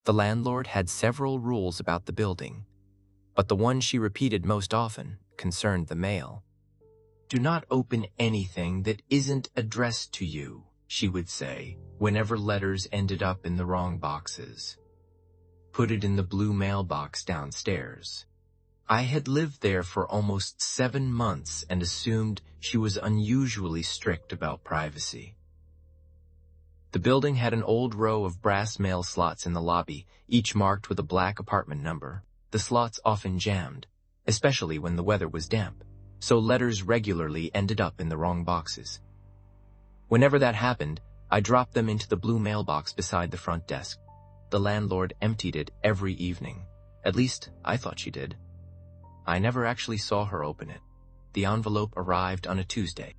The landlord had several rules about the building, but the one she repeated most often concerned the mail. "Do not open anything that isn't addressed to you," she would say, whenever letters ended up in the wrong boxes. "Put it in the blue mailbox downstairs." I had lived there for almost 7 months and assumed she was unusually strict about privacy. The building had an old row of brass mail slots in the lobby, each marked with a black apartment number. The slots often jammed, especially when the weather was damp, so letters regularly ended up in the wrong boxes. Whenever that happened, I dropped them into the blue mailbox beside the front desk. The landlord emptied it every evening. At least, I thought she did. I never actually saw her open it. The envelope arrived on a Tuesday.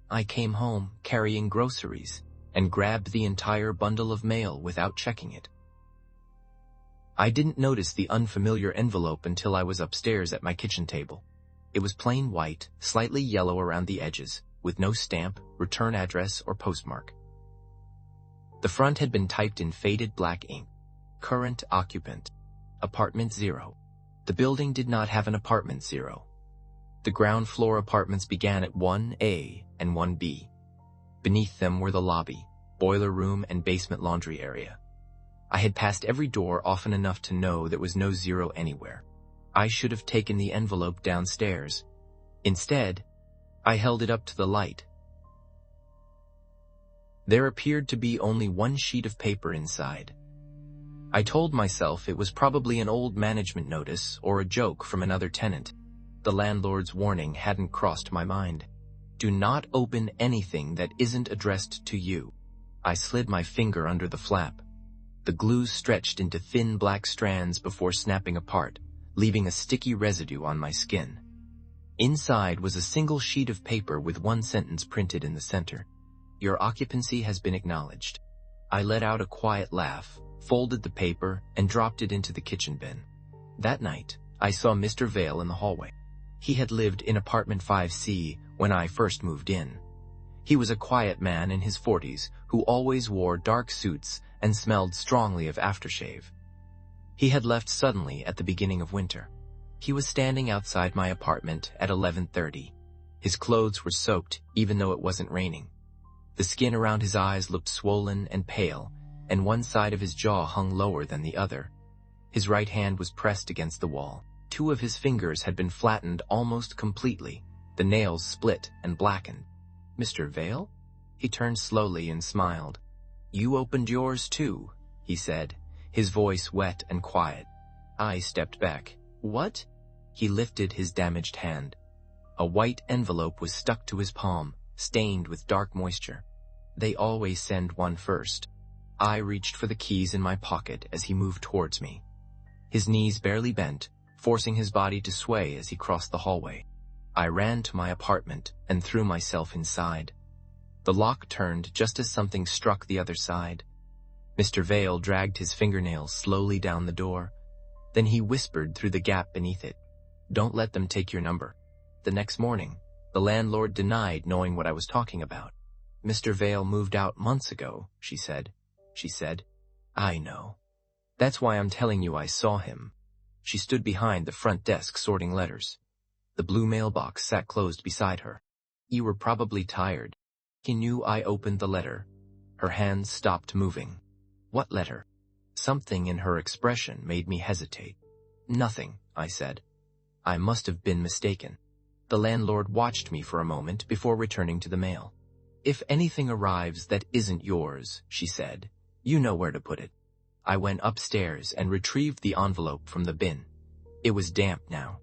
I came home carrying groceries and grabbed the entire bundle of mail without checking it. I didn't notice the unfamiliar envelope until I was upstairs at my kitchen table. It was plain white, slightly yellow around the edges, with no stamp, return address, or postmark. The front had been typed in faded black ink. Current occupant. Apartment 0. The building did not have an apartment 0. The ground floor apartments began at 1A and 1B. Beneath them were the lobby, boiler room, and basement laundry area. I had passed every door often enough to know there was no 0 anywhere. I should have taken the envelope downstairs. Instead, I held it up to the light. There appeared to be only one sheet of paper inside. I told myself it was probably an old management notice or a joke from another tenant. The landlord's warning hadn't crossed my mind. "Do not open anything that isn't addressed to you." I slid my finger under the flap. The glue stretched into thin black strands before snapping apart, leaving a sticky residue on my skin. Inside was a single sheet of paper with one sentence printed in the center. "Your occupancy has been acknowledged." I let out a quiet laugh, folded the paper, and dropped it into the kitchen bin. That night, I saw Mr. Vale in the hallway. He had lived in apartment 5C when I first moved in. He was a quiet man in his 40s who always wore dark suits and smelled strongly of aftershave. He had left suddenly at the beginning of winter. He was standing outside my apartment at 11:30. His clothes were soaked even though it wasn't raining. The skin around his eyes looked swollen and pale, and one side of his jaw hung lower than the other. His right hand was pressed against the wall. 2 of his fingers had been flattened almost completely, the nails split and blackened. "Mr. Vale?" He turned slowly and smiled. "You opened yours too," he said, his voice wet and quiet. I stepped back. "What?" He lifted his damaged hand. A white envelope was stuck to his palm, stained with dark moisture. They always send one first. I reached for the keys in my pocket as he moved towards me. His knees barely bent, forcing his body to sway as he crossed the hallway. I ran to my apartment and threw myself inside. The lock turned just as something struck the other side. Mr. Vale dragged his fingernails slowly down the door. Then he whispered through the gap beneath it, "Don't let them take your number." The next morning, the landlord denied knowing what I was talking about. "Mr. Vale moved out months ago," she said. "I know. That's why I'm telling you I saw him." She stood behind the front desk sorting letters. The blue mailbox sat closed beside her. "You were probably tired." He knew I opened the letter. Her hands stopped moving. "What letter?" Something in her expression made me hesitate. "Nothing," I said. I must have been mistaken. The landlord watched me for a moment before returning to the mail. "If anything arrives that isn't yours," she said, "you know where to put it." I went upstairs and retrieved the envelope from the bin. It was damp now.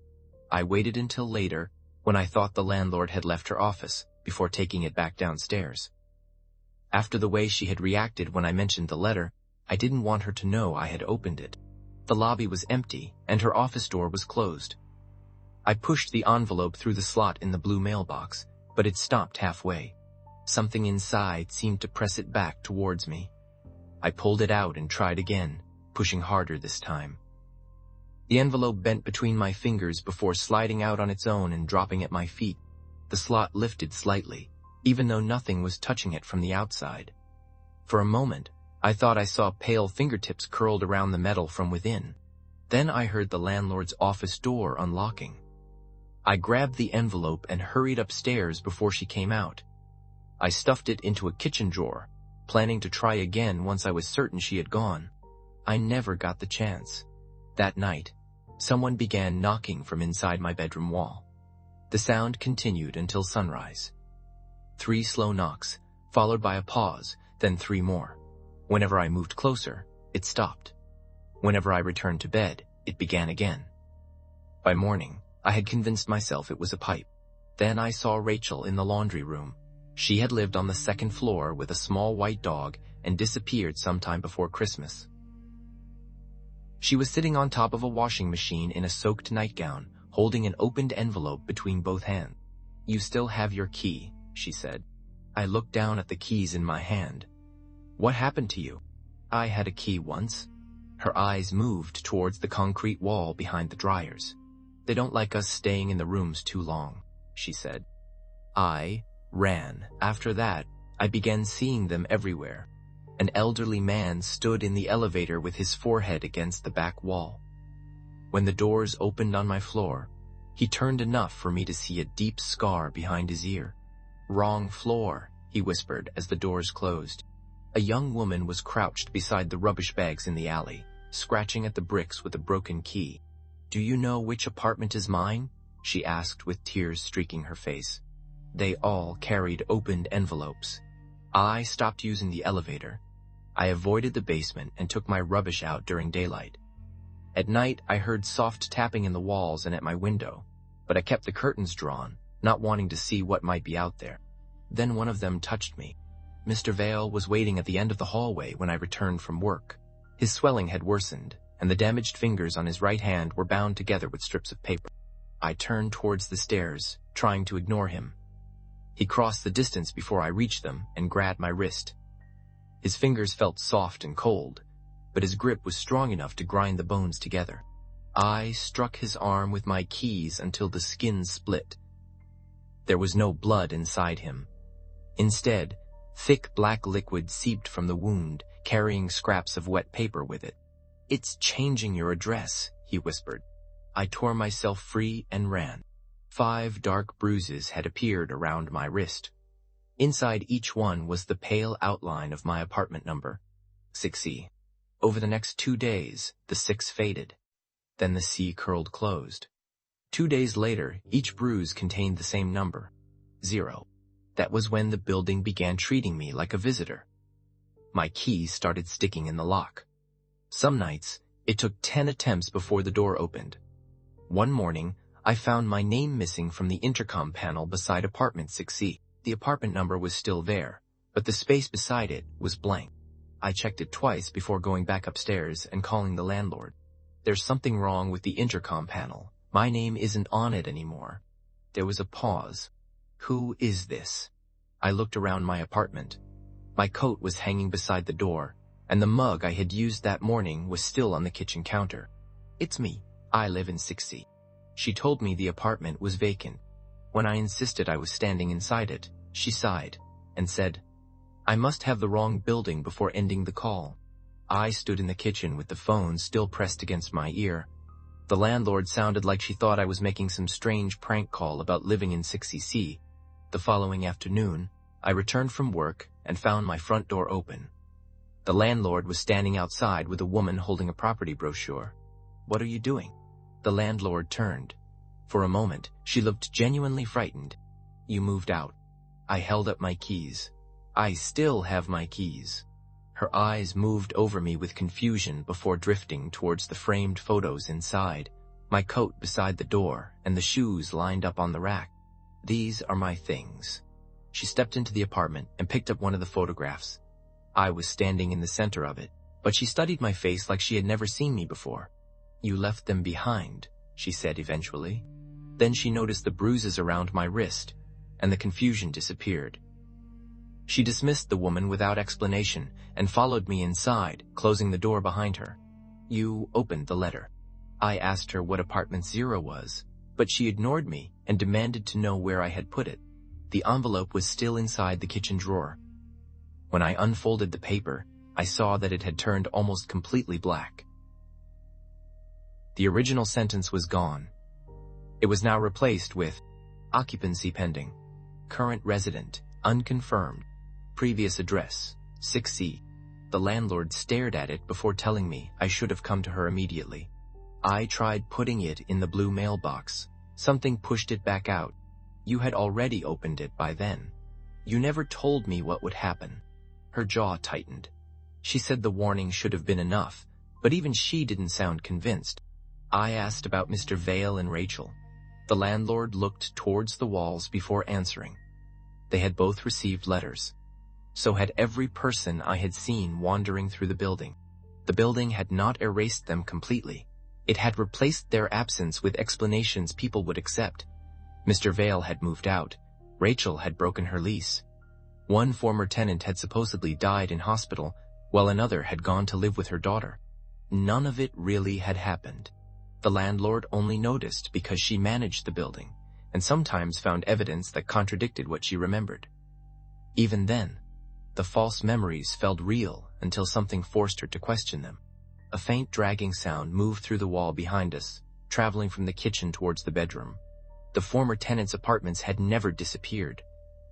I waited until later, when I thought the landlord had left her office, before taking it back downstairs. After the way she had reacted when I mentioned the letter, I didn't want her to know I had opened it. The lobby was empty, and her office door was closed. I pushed the envelope through the slot in the blue mailbox, but it stopped halfway. Something inside seemed to press it back towards me. I pulled it out and tried again, pushing harder this time. The envelope bent between my fingers before sliding out on its own and dropping at my feet. The slot lifted slightly, even though nothing was touching it from the outside. For a moment, I thought I saw pale fingertips curled around the metal from within. Then I heard the landlord's office door unlocking. I grabbed the envelope and hurried upstairs before she came out. I stuffed it into a kitchen drawer, planning to try again once I was certain she had gone. I never got the chance. That night, someone began knocking from inside my bedroom wall. The sound continued until sunrise. 3 slow knocks, followed by a pause, then 3 more. Whenever I moved closer, it stopped. Whenever I returned to bed, it began again. By morning, I had convinced myself it was a pipe. Then I saw Rachel in the laundry room. She had lived on the 2nd floor with a small white dog and disappeared sometime before Christmas. She was sitting on top of a washing machine in a soaked nightgown, holding an opened envelope between both hands. "You still have your key," she said. I looked down at the keys in my hand. "What happened to you?" "I had a key once." Her eyes moved towards the concrete wall behind the dryers. "They don't like us staying in the rooms too long," she said. I ran. After that, I began seeing them everywhere. An elderly man stood in the elevator with his forehead against the back wall. When the doors opened on my floor, he turned enough for me to see a deep scar behind his ear. "Wrong floor," he whispered as the doors closed. A young woman was crouched beside the rubbish bags in the alley, scratching at the bricks with a broken key. "Do you know which apartment is mine?" she asked with tears streaking her face. They all carried opened envelopes. I stopped using the elevator. I avoided the basement and took my rubbish out during daylight. At night, I heard soft tapping in the walls and at my window, but I kept the curtains drawn, not wanting to see what might be out there. Then one of them touched me. Mr. Vale was waiting at the end of the hallway when I returned from work. His swelling had worsened, and the damaged fingers on his right hand were bound together with strips of paper. I turned towards the stairs, trying to ignore him. He crossed the distance before I reached them and grabbed my wrist. His fingers felt soft and cold, but his grip was strong enough to grind the bones together. I struck his arm with my keys until the skin split. There was no blood inside him. Instead, thick black liquid seeped from the wound, carrying scraps of wet paper with it. "It's changing your address," he whispered. I tore myself free and ran. 5 dark bruises had appeared around my wrist. Inside each one was the pale outline of my apartment number, 6C. Over the next 2 days, the 6 faded. Then the C curled closed. 2 days later, each bruise contained the same number, 0. That was when the building began treating me like a visitor. My key started sticking in the lock. Some nights, it took 10 attempts before the door opened. One morning, I found my name missing from the intercom panel beside apartment 6C. The apartment number was still there, but the space beside it was blank. I checked it twice before going back upstairs and calling the landlord. "There's something wrong with the intercom panel. My name isn't on it anymore." There was a pause. "Who is this?" I looked around my apartment. My coat was hanging beside the door, and the mug I had used that morning was still on the kitchen counter. "It's me. I live in 6C. She told me the apartment was vacant. When I insisted I was standing inside it, she sighed and said, "I must have the wrong building before ending the call." I stood in the kitchen with the phone still pressed against my ear. The landlord sounded like she thought I was making some strange prank call about living in 6C. The following afternoon, I returned from work and found my front door open. The landlord was standing outside with a woman holding a property brochure. "What are you doing?" The landlord turned. For a moment, she looked genuinely frightened. "You moved out." I held up my keys. "I still have my keys." Her eyes moved over me with confusion before drifting towards the framed photos inside, my coat beside the door, and the shoes lined up on the rack. "These are my things." She stepped into the apartment and picked up one of the photographs. I was standing in the center of it, but she studied my face like she had never seen me before. "You left them behind," she said eventually. Then she noticed the bruises around my wrist, and the confusion disappeared. She dismissed the woman without explanation and followed me inside, closing the door behind her. "You opened the letter." I asked her what apartment 0 was. but she ignored me and demanded to know where I had put it. The envelope was still inside the kitchen drawer. When I unfolded the paper, I saw that it had turned almost completely black. The original sentence was gone. It was now replaced with occupancy pending, current resident, unconfirmed, previous address, 6C. The landlord stared at it before telling me I should have come to her immediately. I tried putting it in the blue mailbox. Something pushed it back out. You had already opened it by then. You never told me what would happen. Her jaw tightened. She said the warning should have been enough, but even she didn't sound convinced. I asked about Mr. Vale and Rachel. The landlord looked towards the walls before answering. They had both received letters. So had every person I had seen wandering through the building. The building had not erased them completely. It had replaced their absence with explanations people would accept. Mr. Vale had moved out. Rachel had broken her lease. One former tenant had supposedly died in hospital, while another had gone to live with her daughter. None of it really had happened. The landlord only noticed because she managed the building, and sometimes found evidence that contradicted what she remembered. Even then, the false memories felt real until something forced her to question them. A faint dragging sound moved through the wall behind us, traveling from the kitchen towards the bedroom. The former tenants' apartments had never disappeared.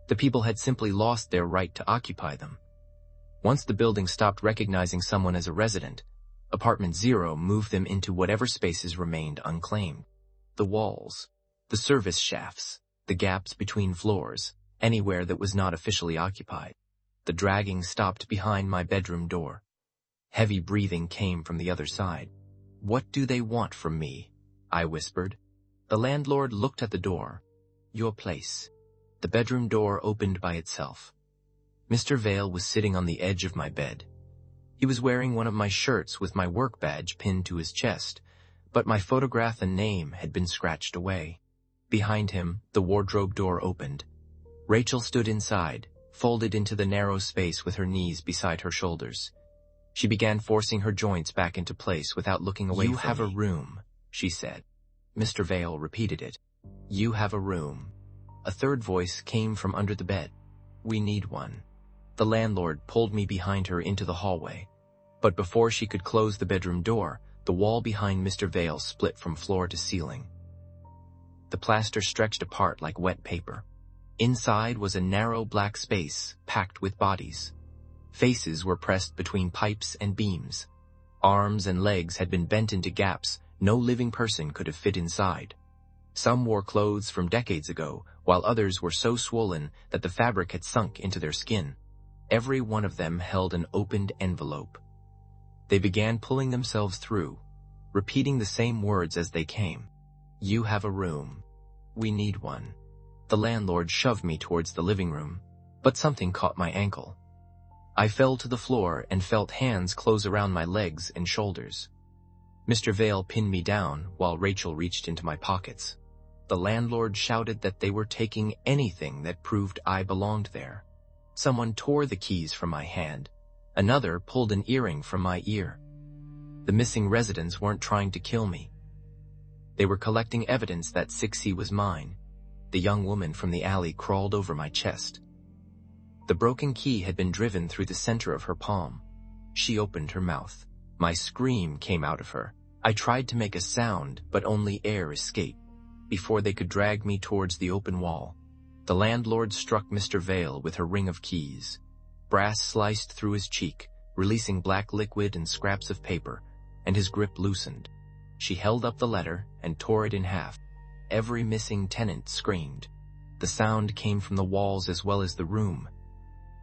The people had simply lost their right to occupy them. Once the building stopped recognizing someone as a resident, Apartment 0 moved them into whatever spaces remained unclaimed. The walls, the service shafts, the gaps between floors, anywhere that was not officially occupied. The dragging stopped behind my bedroom door. Heavy breathing came from the other side. "What do they want from me?" I whispered. The landlord looked at the door. "Your place." The bedroom door opened by itself. Mr. Vale was sitting on the edge of my bed. He was wearing one of my shirts with my work badge pinned to his chest, but my photograph and name had been scratched away. Behind him, the wardrobe door opened. Rachel stood inside, folded into the narrow space with her knees beside her shoulders. She began forcing her joints back into place without looking away from me. "You have a room," she said. Mr. Vale repeated it. "You have a room." A third voice came from under the bed. "We need one." The landlord pulled me behind her into the hallway. But before she could close the bedroom door, the wall behind Mr. Vale split from floor to ceiling. The plaster stretched apart like wet paper. Inside was a narrow black space packed with bodies. Faces were pressed between pipes and beams. Arms and legs had been bent into gaps no living person could have fit inside. Some wore clothes from decades ago, while others were so swollen that the fabric had sunk into their skin. Every one of them held an opened envelope. They began pulling themselves through, repeating the same words as they came. "You have a room. We need one." The landlord shoved me towards the living room, but something caught my ankle. I fell to the floor and felt hands close around my legs and shoulders. Mr. Vale pinned me down while Rachel reached into my pockets. The landlord shouted that they were taking anything that proved I belonged there. Someone tore the keys from my hand. Another pulled an earring from my ear. The missing residents weren't trying to kill me. They were collecting evidence that 6C was mine. The young woman from the alley crawled over my chest. The broken key had been driven through the center of her palm. She opened her mouth. My scream came out of her. I tried to make a sound, but only air escaped. Before they could drag me towards the open wall, the landlord struck Mr. Vale with her ring of keys. Brass sliced through his cheek, releasing black liquid and scraps of paper, and his grip loosened. She held up the letter and tore it in half. Every missing tenant screamed. The sound came from the walls as well as the room.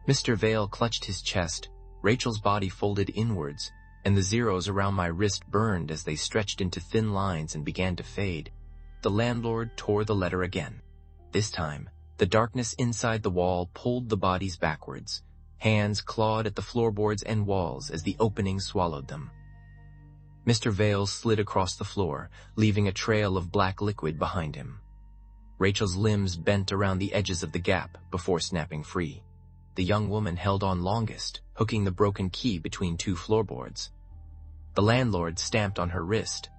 Mr. Vale clutched his chest, Rachel's body folded inwards, and the zeros around my wrist burned as they stretched into thin lines and began to fade. The landlord tore the letter again. This time, the darkness inside the wall pulled the bodies backwards. Hands clawed at the floorboards and walls as the opening swallowed them. Mr. Vale slid across the floor, leaving a trail of black liquid behind him. Rachel's limbs bent around the edges of the gap before snapping free. The young woman held on longest, hooking the broken key between two floorboards. The landlord stamped on her wrist.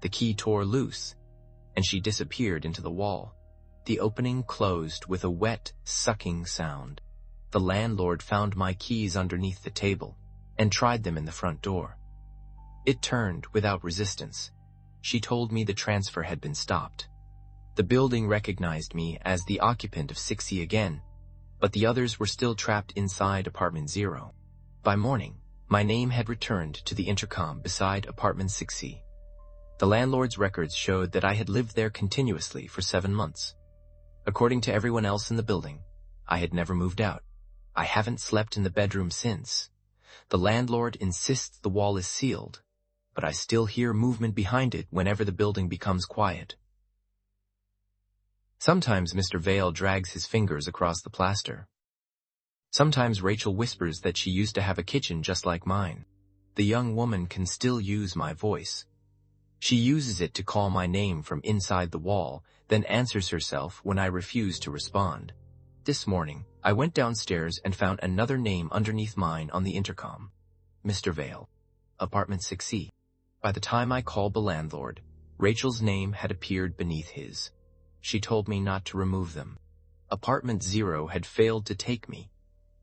The key tore loose, and she disappeared into the wall. The opening closed with a wet, sucking sound. The landlord found my keys underneath the table and tried them in the front door. It turned without resistance. She told me the transfer had been stopped. The building recognized me as the occupant of 6E again, but the others were still trapped inside apartment 0. By morning, my name had returned to the intercom beside apartment 6E. The landlord's records showed that I had lived there continuously for 7 months. According to everyone else in the building, I had never moved out. I haven't slept in the bedroom since. The landlord insists the wall is sealed, but I still hear movement behind it whenever the building becomes quiet. Sometimes Mr. Vale drags his fingers across the plaster. Sometimes Rachel whispers that she used to have a kitchen just like mine. The young woman can still use my voice. She uses it to call my name from inside the wall, then answers herself when I refuse to respond. This morning, I went downstairs and found another name underneath mine on the intercom. Mr. Vale, apartment 6E. By the time I called the landlord, Rachel's name had appeared beneath his. She told me not to remove them. Apartment 0 had failed to take me,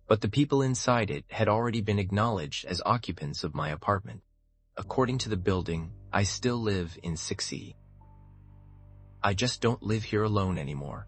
but the people inside it had already been acknowledged as occupants of my apartment. According to the building, I still live in 6E. I just don't live here alone anymore.